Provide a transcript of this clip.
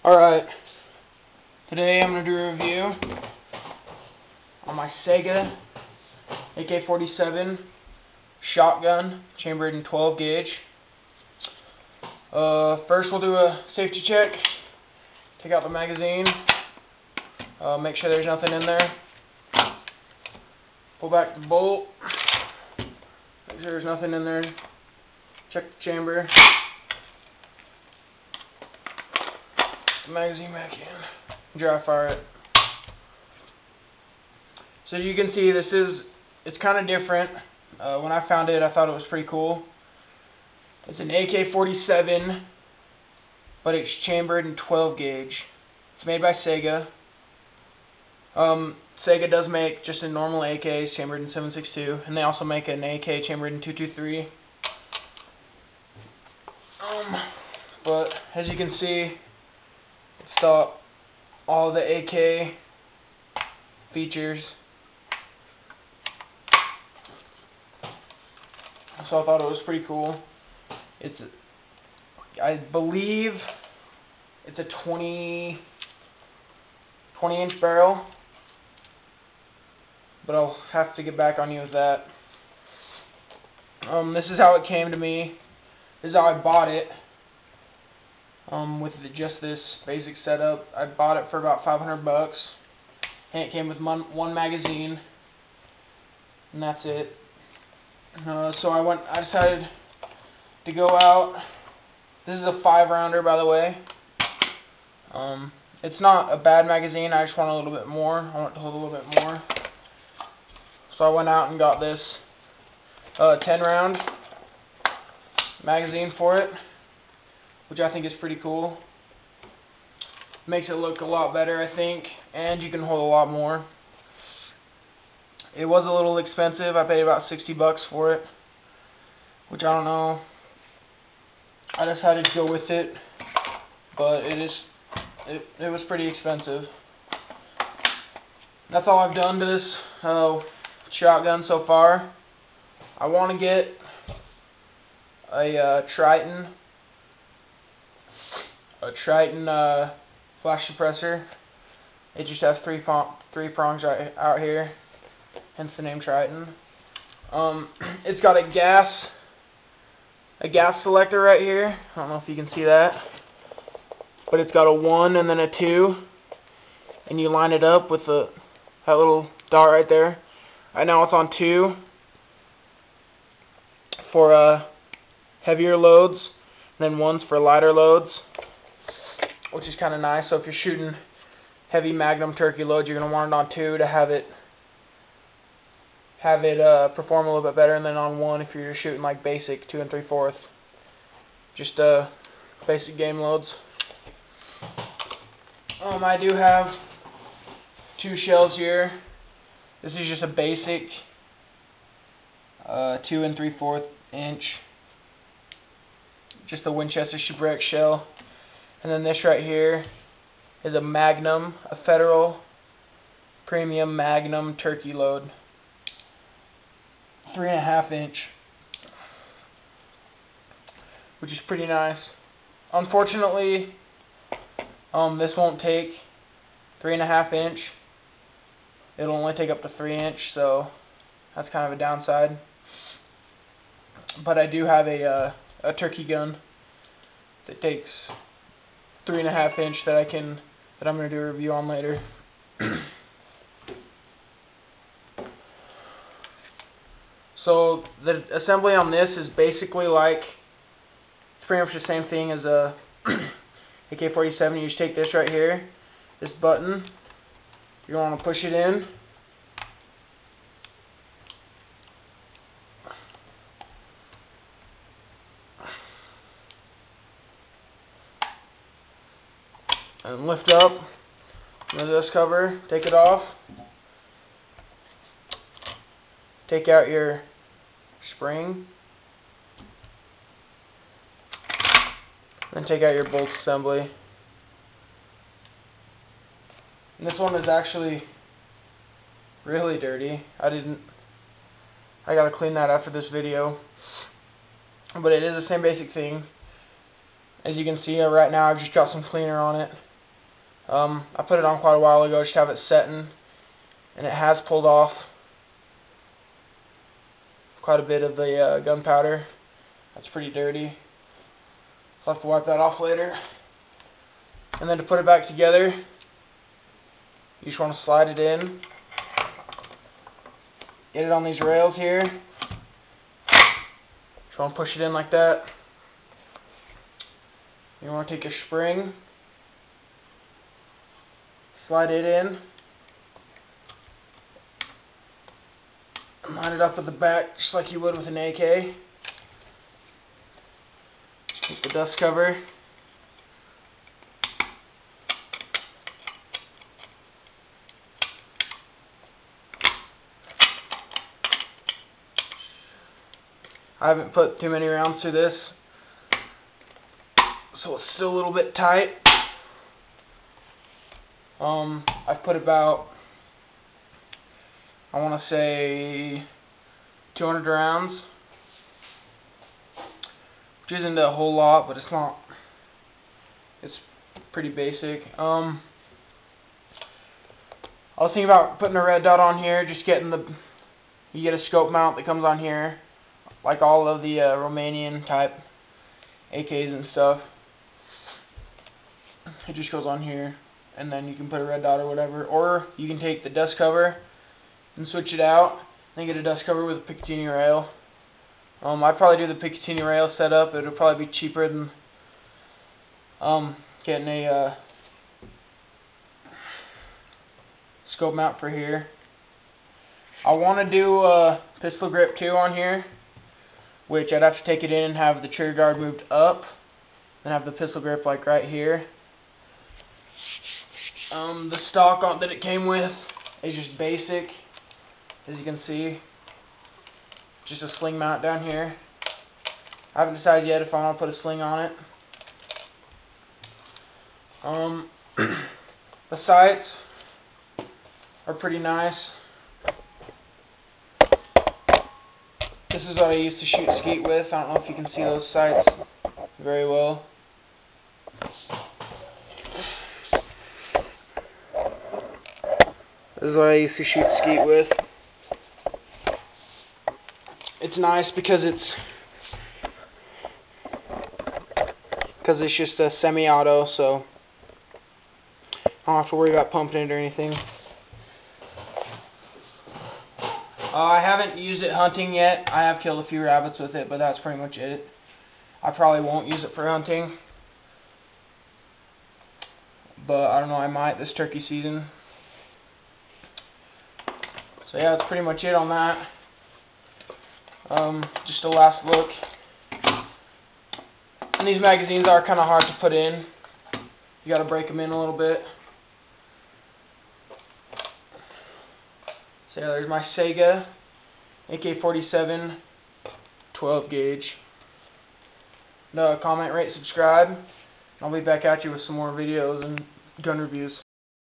Alright, today I'm going to do a review on my Saiga AK-47 shotgun, chambered in 12 gauge. First we'll do a safety check, take out the magazine, make sure there's nothing in there, pull back the bolt, make sure there's nothing in there, check the chamber. The magazine back in, dry fire it. So you can see it's kind of different. When I found it, I thought it was pretty cool. It's an AK-47, but it's chambered in 12 gauge. It's made by Saiga. Saiga does make just a normal AK chambered in 7.62, and they also make an AK chambered in 223. But as you can see, it's got all the AK features. So I thought it was pretty cool. I believe it's a 20 inch barrel, but I'll have to get back on you with that. This is how it came to me. This is how I bought it. With just this basic setup, I bought it for about $500, and it came with one magazine, and that's it. So I decided to go out. This is a 5-rounder, by the way. It's not a bad magazine. I just want a little bit more. I want it to hold a little bit more. So I went out and got this 10-round magazine for it, which I think is pretty cool. Makes it look a lot better, I think, and you can hold a lot more. It was a little expensive. I paid about $60 for it, which I don't know. I decided to go with it, but it was pretty expensive. That's all I've done to this shotgun so far. I want to get a Triton flash suppressor. It just has three prongs right out here, hence the name Triton. It's got a gas selector right here. I don't know if you can see that, but it's got a 1 and then a 2, and you line it up with that little dot right there. Right now it's on 2 for heavier loads, and then 1's for lighter loads, which is kind of nice. So if you're shooting heavy Magnum turkey loads, you're going to want it on 2 to have it perform a little bit better, and then on 1 if you're shooting like basic 2 3/4, just basic game loads. I do have 2 shells here. This is just a basic 2 3/4 inch, just a Winchester shipwreck shell. And then this right here is a Magnum, a Federal Premium Magnum turkey load, 3.5 inch, which is pretty nice. Unfortunately, this won't take 3.5 inch. It'll only take up to 3 inch, so that's kind of a downside. But I do have a turkey gun that takes 3.5 inch that I'm going to do a review on later. So the assembly on this is basically like, it's pretty much the same thing as a AK-47. You just take this right here, this button, you want to push it in, and lift up the dust cover, take it off, take out your spring, then take out your bolt assembly. And this one is actually really dirty. I gotta clean that after this video, but it is the same basic thing. As you can see right now, I've just got some cleaner on it. I put it on quite a while ago, just have it setting, and it has pulled off quite a bit of the gunpowder. That's pretty dirty. So I'll have to wipe that off later. And then to put it back together, you just want to slide it in, get it on these rails here. Just want to push it in like that. You want to take your spring, slide it in, and line it up with the back just like you would with an AK. Take the dust cover. I haven't put too many rounds through this, so it's still a little bit tight. I've put about, I want to say 200 rounds, which isn't a whole lot, but it's not, it's pretty basic. I was thinking about putting a red dot on here, just getting you get a scope mount that comes on here, like all of the Romanian type AKs and stuff. It just goes on here, and then you can put a red dot or whatever, or you can take the dust cover and switch it out, then get a dust cover with a Picatinny rail. I'd probably do the Picatinny rail setup. It would probably be cheaper than getting a scope mount for here. I want to do a pistol grip too on here, which I'd have to take it in and have the trigger guard moved up, then have the pistol grip like right here. The stock that it came with is just basic, as you can see, just a sling mount down here. I haven't decided yet if I want to put a sling on it. The sights are pretty nice. This is what I used to shoot skeet with. I don't know if you can see those sights very well. This is what I used to shoot skeet with. It's nice because it's just a semi-auto, so I don't have to worry about pumping it or anything. I haven't used it hunting yet. I have killed a few rabbits with it, but that's pretty much it. I probably won't use it for hunting, but I don't know, I might this turkey season. So yeah, that's pretty much it on that. Just a last look. And these magazines are kind of hard to put in. You got to break them in a little bit. So yeah, there's my Saiga AK-47 12 gauge. Comment, rate, subscribe. I'll be back at you with some more videos and gun reviews.